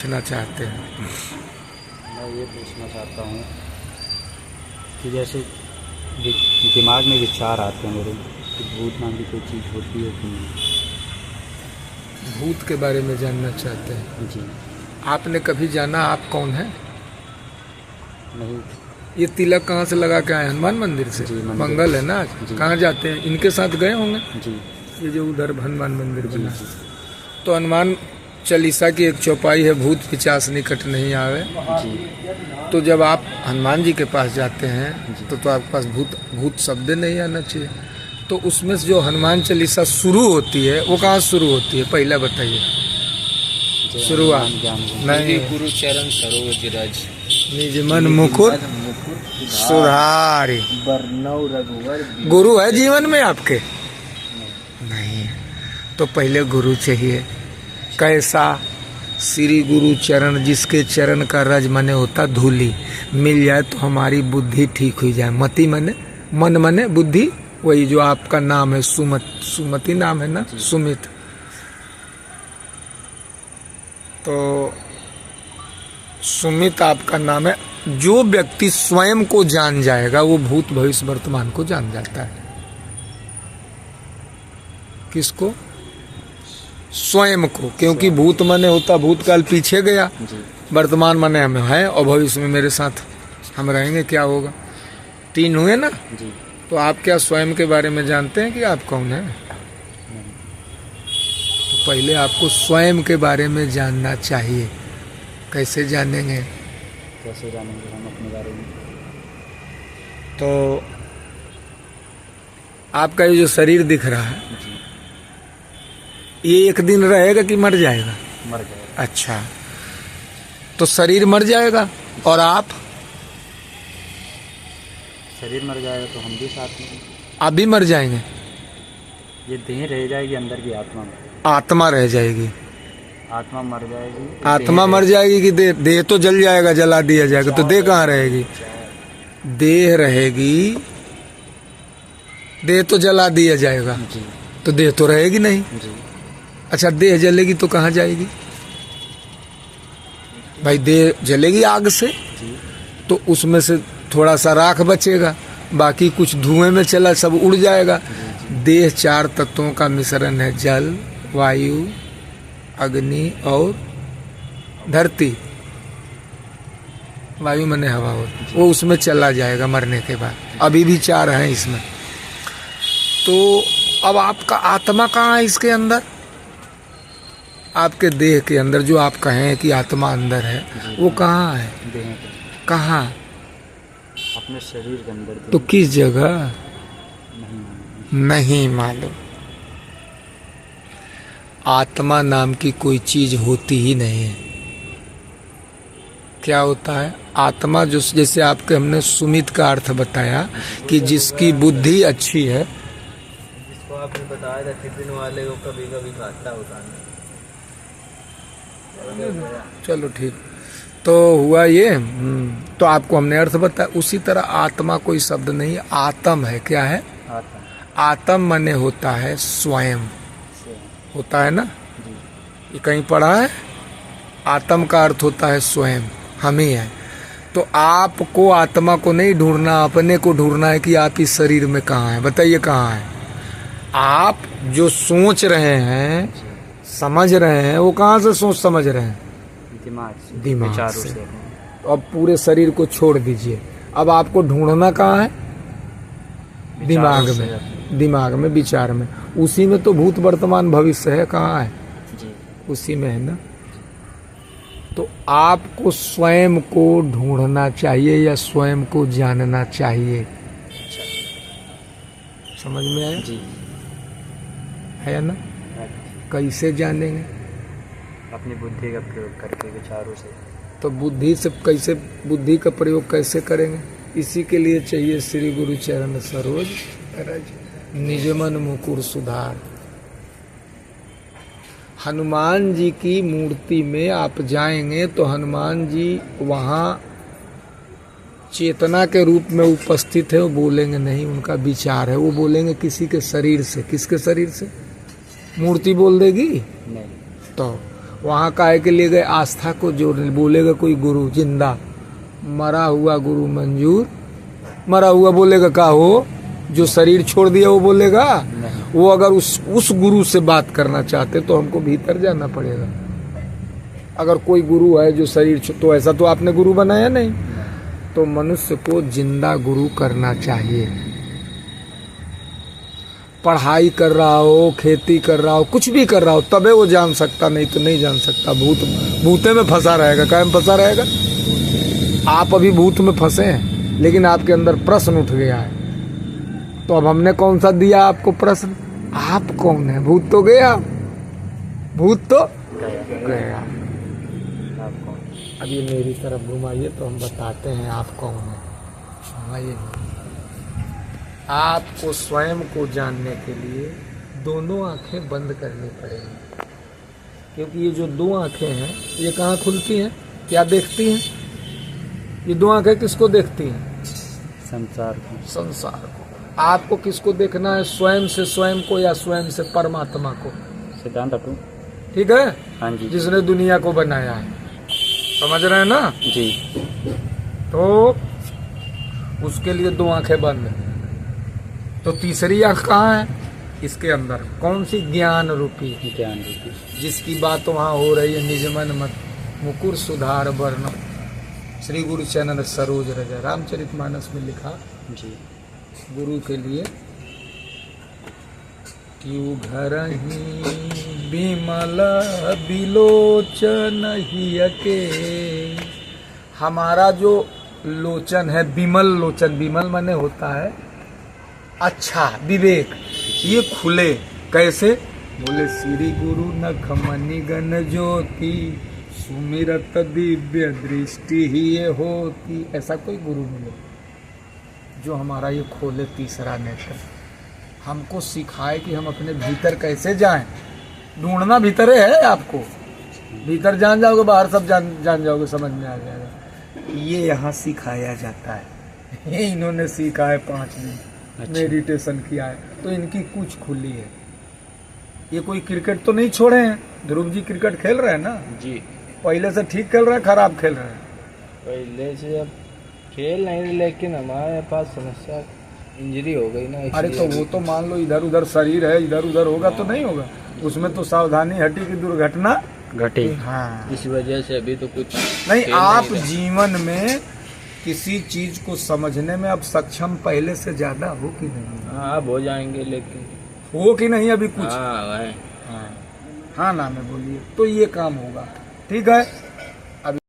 पूछना चाहते हैं? मैं ये पूछना चाहता हूँ कि जैसे दिमाग में विचार आते हैं मेरे कि भूत नाम की कोई चीज़ होती है कि नहीं। भूत के बारे में जानना चाहते हैं? जी आपने कभी जाना आप कौन है? नहीं। ये तिलक कहाँ से लगा के आए? हनुमान मंदिर से। जी, मंदिर। मंगल है ना आज। जी। कहाँ जाते हैं? इनके साथ गए होंगे। जी ये जो उधर हनुमान मंदिर जी बना, जी तो हनुमान चालीसा की एक चौपाई है, भूत पिशाच निकट नहीं आवे। जी तो जब आप हनुमान जी के पास जाते हैं जी। तो आपके पास भूत शब्द नहीं आना चाहिए। तो उसमें से जो हनुमान चालीसा शुरू होती है वो कहाँ शुरू होती है, पहले बताइए। शुरुआत नहीं, गुरु चरण सरोज रज निज मन मुकुर सुधारी। बरनौ रघुवर गुरु है जीवन में आपके? नहीं। तो पहले गुरु चाहिए। कैसा? श्री गुरु चरण, जिसके चरण का रज मने होता धूली, मिल जाए तो हमारी बुद्धि ठीक हो जाए। मति मने मन, मने बुद्धि, वही जो आपका नाम है सुमति नाम है ना, सुमित। तो सुमित आपका नाम है। जो व्यक्ति स्वयं को जान जाएगा वो भूत भविष्य वर्तमान को जान जाता है। किसको? स्वयं को। क्योंकि भूत मने होता भूतकाल पीछे गया, वर्तमान मने हमें है, और भविष्य में मेरे साथ हम रहेंगे। क्या होगा? तीन हुए ना। जी। तो आप क्या स्वयं के बारे में जानते हैं कि आप कौन हैं? तो पहले आपको स्वयं के बारे में जानना चाहिए। कैसे जानेंगे? कैसे जानेंगे हम अपने बारे में? तो आपका ये जो शरीर दिख रहा है, जी ये एक दिन रहेगा कि मर जाएगा? मर जाएगा। अच्छा, तो शरीर मर जाएगा और आप शरीर मर जाएगा तो हम भी साथ में। आप भी मर जाएंगे। ये देह रह जाएगी अंदर की आत्मा में। आत्मा रह जाएगी। आत्मा मर जाएगी। आत्मा मर जाएगी कि देह? देह तो जल जाएगा, जला दिया जाएगा। तो देह कहाँ रहेगी? देह रहेगी, देह तो जला दिया जाएगा, जी तो देह तो रहेगी नहीं। जी अच्छा, देह जलेगी तो कहाँ जाएगी भाई? देह जलेगी आग से, जी तो उसमें से थोड़ा सा राख बचेगा, बाकी कुछ धुएं में चला, सब उड़ जाएगा। देह चार तत्वों का मिश्रण है, जल, वायु, अग्नि और धरती। वायु मने हवा हो, वो उसमें चला जाएगा मरने के बाद। अभी भी चार हैं इसमें। तो अब आपका आत्मा कहाँ है इसके अंदर? आपके देह के अंदर जो आप कहें कि आत्मा अंदर है, वो कहाँ है? देह पे। कहाँ? अपने शरीर के अंदर। तो किस जगह? नहीं नहीं मालूम। आत्मा नाम की कोई चीज होती ही नहीं है। क्या होता है आत्मा? जो जैसे आपके हमने सुमित का अर्थ बताया कि जिसकी बुद्धि अच्छी है, जिसको आपने बताया था टिफिन वाले को कभी कभी खाता होता नहीं। चलो ठीक। तो हुआ ये। तो आपको हमने अर्थ बताया। उसी तरह आत्मा कोई शब्द नहीं, आत्म है। क्या है? आत्मा। आत्म मने होता है स्वयं, होता है ना। जी ये कहीं पढ़ा है? आत्म का अर्थ होता है स्वयं, हम ही है। तो आपको आत्मा को नहीं ढूंढना, अपने को ढूंढना है कि आप इस शरीर में कहाँ है। बताइए कहाँ है? आप जो सोच रहे हैं, समझ रहे हैं, वो कहाँ से सोच समझ रहे हैं? दिमाग से, दिमाग विचारों से। से। तो अब पूरे शरीर को छोड़ दीजिए। अब आपको ढूंढना कहाँ है? दिमाग विचारों में, से। दिमाग में, विचार में। उसी में तो भूत वर्तमान भविष्य है। कहाँ है? जी उसी में है ना। तो आपको स्वयं को ढूंढना चाहिए या स्वयं को जानना चाहिए। समझ में आया? जी है ना। कैसे जानेंगे? अपनी बुद्धि का प्रयोग करके, विचारों से। तो बुद्धि से कैसे, बुद्धि का प्रयोग कैसे करेंगे? इसी के लिए चाहिए श्री गुरु चरण सरोज रज, निज मन मुकुर सुधार। हनुमान जी की मूर्ति में आप जाएंगे तो हनुमान जी वहाँ चेतना के रूप में उपस्थित है। वो बोलेंगे नहीं, उनका विचार है। वो बोलेंगे किसी के शरीर से। किसके शरीर से? मूर्ति बोल देगी? नहीं। तो वहाँ काहे के लिए गए? आस्था को जोड़ने। बोलेगा कोई गुरु जिंदा, मरा हुआ गुरु मंजूर। मरा हुआ बोलेगा का हो, जो शरीर छोड़ दिया वो बोलेगा? वो अगर उस गुरु से बात करना चाहते तो हमको भीतर जाना पड़ेगा। अगर कोई गुरु है जो शरीर तो ऐसा तो आपने गुरु बनाया नहीं। तो मनुष्य को जिंदा गुरु करना चाहिए। पढ़ाई कर रहा हो, खेती कर रहा हो, कुछ भी कर रहा हो, तबे वो जान सकता, नहीं तो नहीं जान सकता। भूते में फंसा रहेगा। क्या में फंसा रहेगा? आप अभी भूत में फंसे हैं, लेकिन आपके अंदर प्रश्न उठ गया है। तो अब हमने कौन सा दिया आपको प्रश्न? आप कौन है? भूत तो गया, भूत तो गया। आप कौन? अब ये मेरी तरफ घुमाइए तो हम बताते हैं आप कौन है। घुमाइए। आपको स्वयं को जानने के लिए दोनों आंखें बंद करनी पड़ेगी, क्योंकि ये जो दो आंखें हैं ये कहाँ खुलती हैं? क्या देखती हैं? ये दो आंखें किसको देखती हैं? संसार को। संसार को। आपको किसको देखना है? स्वयं से स्वयं को या स्वयं से परमात्मा को? सिद्धांत हटू। ठीक है? हाँ जी। जिसने दुनिया को बनाया है। समझ रहे हैं ना? जी। तो उसके लिए दो आंखें बंद। तो तीसरी आंख कहाँ है? इसके अंदर। कौन सी? ज्ञान रूपी। ज्ञान रूपी। जिसकी बात वहाँ हो रही है। निज मन मत मुकुर सुधार वर्ण, श्री गुरु चरण सरोज रज। रामचरितमानस में लिखा जी। गुरु के लिए, क्यों घर ही बिमल बिलोचन ही के। हमारा जो लोचन है, बिमल लोचन, बिमल माने होता है अच्छा, विवेक, ये खुले। कैसे? बोले श्री गुरु नख मणि गण ज्योति, सुमिरत दिव्य दृष्टि ही ये होती। ऐसा कोई गुरु मिले जो हमारा ये खोले तीसरा नेत्र, हमको सिखाए कि हम अपने भीतर कैसे जाएं। ढूंढना भीतर है आपको। भीतर जान जाओगे, बाहर सब जान जाओगे, समझ में आ जाएगा। ये यहाँ सिखाया जाता है। ये इन्होंने सीखा है 5 दिन। अच्छा। मेडिटेशन किया है तो इनकी कुछ खुली है। ये कोई क्रिकेट तो नहीं छोड़े हैं। ध्रुव जी क्रिकेट खेल रहे हैं ना? जी। पहले से ठीक खेल रहे हैं, खराब खेल रहे हैं? पहले से अब खेल नहीं रहे, लेकिन हमारे पास समस्या इंजरी हो गई ना। अरे तो वो तो मान लो इधर उधर शरीर है, इधर उधर होगा तो नहीं होगा। उसमें तो सावधानी हटी की दुर्घटना घटी। हाँ। इस वजह से अभी तो कुछ नहीं, खेल आप नहीं रहे। जीवन में किसी चीज को समझने में अब सक्षम पहले से ज्यादा हो कि नहीं? हाँ, अब हो जाएंगे, लेकिन हो कि नहीं अभी कुछ? हाँ है। हाँ, हाँ ना में बोलिए तो ये काम होगा। ठीक है।